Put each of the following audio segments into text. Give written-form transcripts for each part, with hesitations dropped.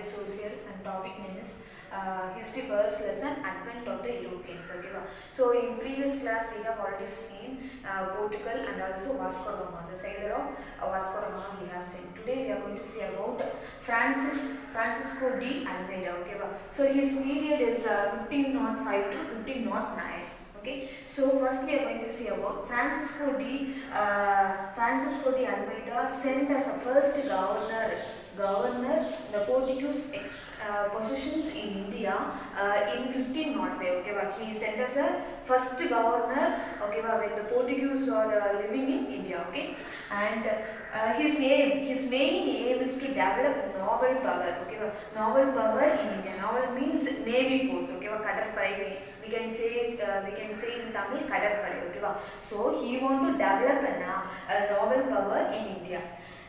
social and topic name is history first lesson advent of the Europeans. Okay, so in previous class we have already seen Portugal and also Vasco da Gama, the sailor of Vasco da Gama we have seen. Today we are going to see about Francisco de Almeida. Okay, so his period is 1505 to 1509. Okay, so first we are going to see about Francisco de Almeida sent as a first governor the Portuguese possessions in India in 1505. Okay, he sent as a first governor. Okay, when the Portuguese are living in India. Okay, and his main aim is to develop naval power. Okay, naval power in India. Naval means navy force. Okay, kadalpalai. We can say in Tamil kadalpalai. Okay, so he want to develop a naval power in India.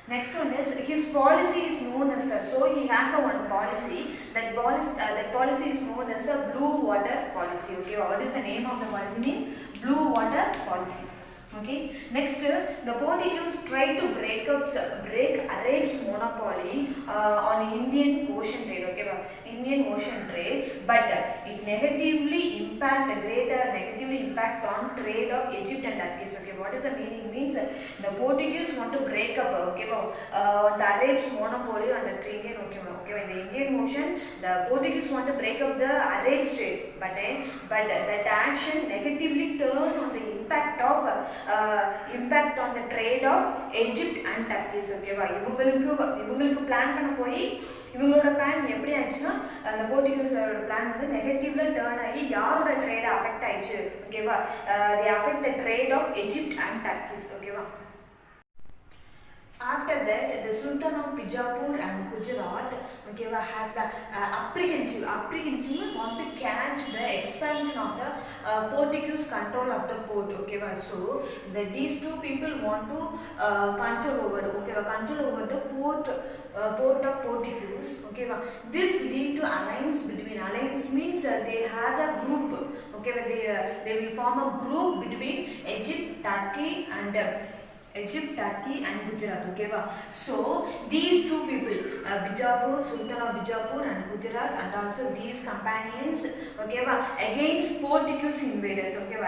Next one is his policy is known as so he has a one policy. That policy is known as a blue water policy. Okay, what is the name of the policy? Name blue water policy. Okay. Next, the Portuguese tried to break Arabs' monopoly on Indian Ocean trade. Okay, Indian Ocean trade, but it greatly impact on trade of Egypt and Turkey. Okay, what is the meaning? Means the Portuguese want to break up. Okay, the Arabs' monopoly on the trade. Okay, in the Indian Ocean, the Portuguese want to break up the Arab trade, but that action negatively turned on the impact on the trade of Egypt and Turkey. Okay, இவங்களுக்கு plan பண்ண போய் இவங்களோட plan எப்படி ஆயிடுச்சுன்னா அந்த போர்ச்சுகீஸோட plan வந்து நெகட்டிவ்ல turn ஆகி யாரோட ட்ரேட் அஃபெக்ட் ஆயிடுச்சு. ஓகேவா, they affect the trade of Egypt and Turkey. ஓகேவா. After that, the Sultan of Bijapur and Gujarat, okay, has the apprehensive want to catch the expansion of the Portuguese control of the port. Okay, so these two people want to control over the port of Portuguese. Okay, this lead to alliance means they had a group. Okay, they will form a group between Egypt, Turkey and Gujarat. Okay, so these two people, Sultan of Bijapur and Gujarat, and also these companions, okay, against Portuguese invaders. Okay,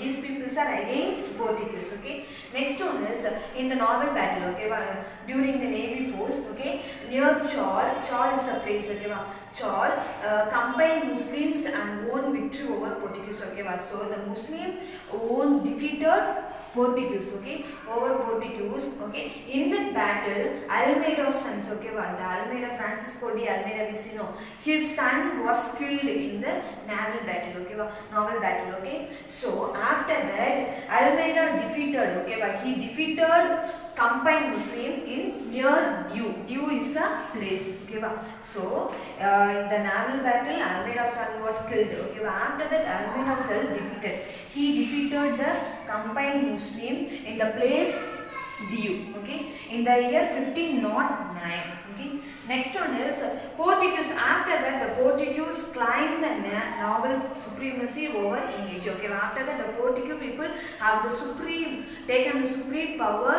these people are against Portuguese. Okay, next one is in the naval battle. Okay, during the navy force. Okay, near Chol is a place. Okay, Chol combined Muslims and won victory over Portuguese. Okay, so the Muslim defeated Portuguese. Okay, over Portuguese. Okay, in that battle, Almeida's sons. Okay, the Almeida, Francisco de Almeida Vicino, his son was killed in the naval battle. Okay, naval battle. Okay, so after that, Almeida defeated. Okay, he defeated combined Muslim in near Diu is a place. Okay, so in the naval battle, Almeida's son was killed. Okay, after that, Almeida self defeated. He defeated the combined Muslim in the place Diu. Okay, in the year 1509. Okay, next one is Portuguese. After that, the Portuguese claimed the naval supremacy over English. Okay, after that, the Portuguese people have taken the supreme power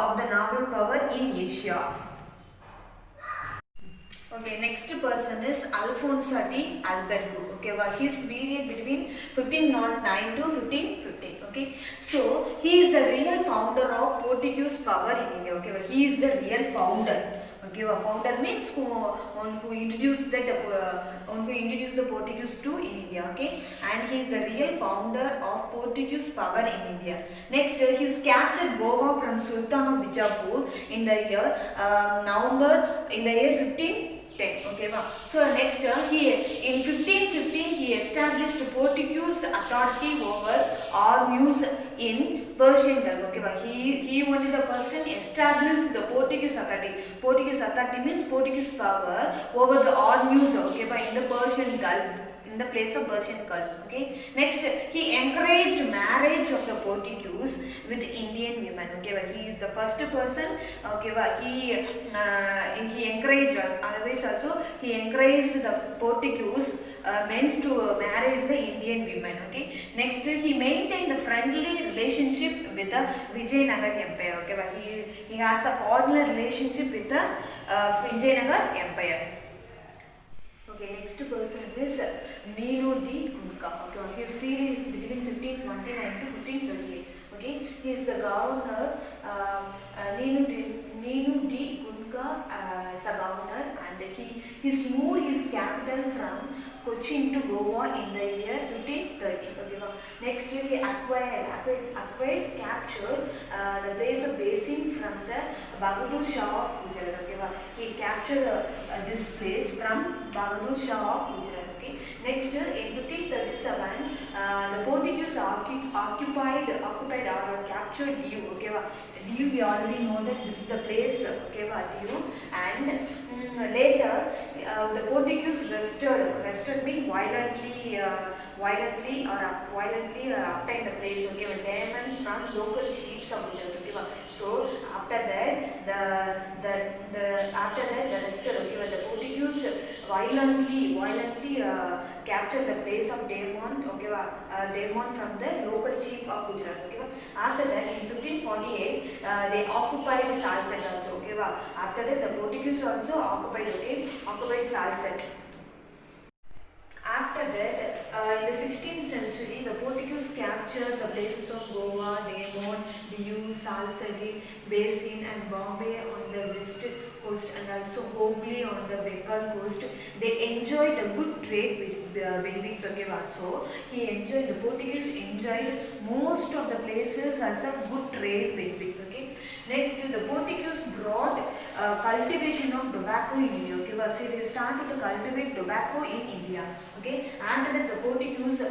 of the naval power in Asia. Okay, next person is Alfonso de Albuquerque. Okay, his period between 1509 to 1515. Okay, so he is the real founder of Portuguese power in India. Okay, he is the real founder. Okay, founder means who introduced the Portuguese to in India. Okay, and he is the real founder of Portuguese power in India. Next, he is captured Goa from Sultan of Bijapur in the year November in the year 1510. Okay, so next he in 1515 he established Portuguese authority over Ormuz in Persian Gulf. Okay, he only the person established the Portuguese authority. Portuguese authority means Portuguese power over the Ormuz. Okay, in the Persian Gulf. In the place of Persian Gulf. Okay, next he encouraged marriage of the Portuguese with Indian women. Okay, he is the first person. Okay, he encouraged, otherwise also he encouraged the Portuguese men to marry the Indian women. Okay, next he maintained the friendly relationship with the Vijayanagar Empire. Okay, he has a cordial relationship with the Vijayanagar Empire. Okay, next person is Nino D. Kunka. Okay, his period is between 1529 to 1538. Okay, he is the governor. Nino D. Kunka is a governor, and he's moved his capital from Cochin to Goa in the year 1530. Okay, next he captured the place of basin from the Bahadur Shah of Gujarat. Okay, he captured this place from Bahadur Shah of Gujarat. Okay, next in 1537 the Portuguese occupied or captured Diu. Okay, Diu, we already know that this is the place. Okay, Diu, and later the Portuguese wrested means violently obtained the place. Okay, with diamonds from local chiefs of Gujarat. Okay, so after that the wrested. Okay, the Portuguese violently captured the place of Demon. Okay, Demon from the local chief of Gujarat. Okay, after that in 1548 they occupied Salsette also. Okay, after that the Portuguese also occupied Salsette. After that, in the 16th century, the Portuguese captured the places of Goa, Demon, Diu, Salsette Basin, and Bombay on the west coast, and also Hooghly on the Bengal coast. They enjoyed a good trade benefits. Okay, so the Portuguese enjoyed most of the places as a good trade benefits. Okay, next the Portuguese brought cultivation of tobacco in India. Okay, so they started to cultivate tobacco in India. Okay, and that the Portuguese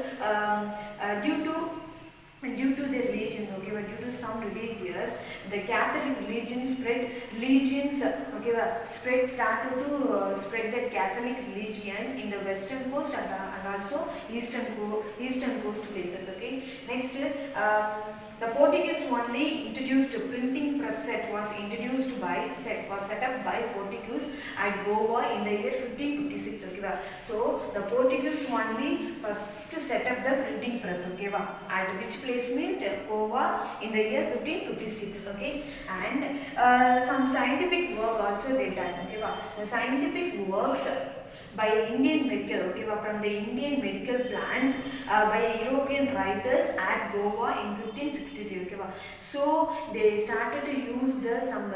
due to their religion, okay, but due to some religious, the Catholic religion started to spread that Catholic religion in the western coast and also eastern coast places. Okay, next the Portuguese only introduced printing press set was set up by Portuguese at Goa in the year 1556. Okay, so the Portuguese only first set up the printing press. Okay, at which place meant Goa in the year 1556. Okay, and some scientific work also they done. Okay, the scientific works by Indian medical, okay, from the Indian medical plants by European writers at Goa in 1563. Okay, so they started to use some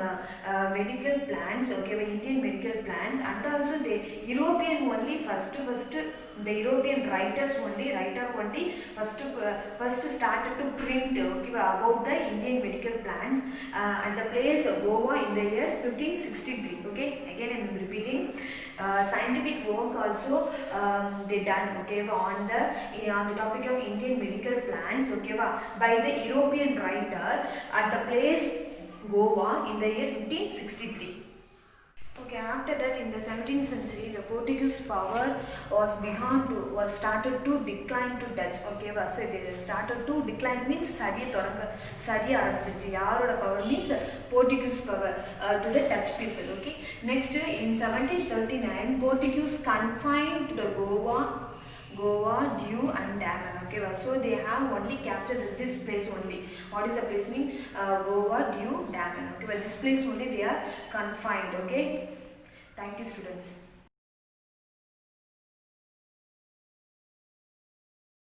medical plants, okay, by Indian medical plants, and also the European only first the European writer only first started to print, okay, about the Indian medical plants at the place Goa in the year 1563. Okay, again I am repeating. Scientific work also they done, okay, on the topic of Indian medical plants, okay, by the European writer at the place Goa in the year 1563. Okay, after that in the 17th century the Portuguese power was started to decline to Dutch. Okay, so they started to decline means sariya ஆரம்பிச்சிருச்சு. யாரோட power means Portuguese power to the Dutch people. Okay, next in 1739 Portuguese confined the Goa, Diu and Daman. Okay, so they have only captured this place only. What is the place mean? Goa, Diu, Daman. Okay, well this place only they are confined. Okay, thank you students.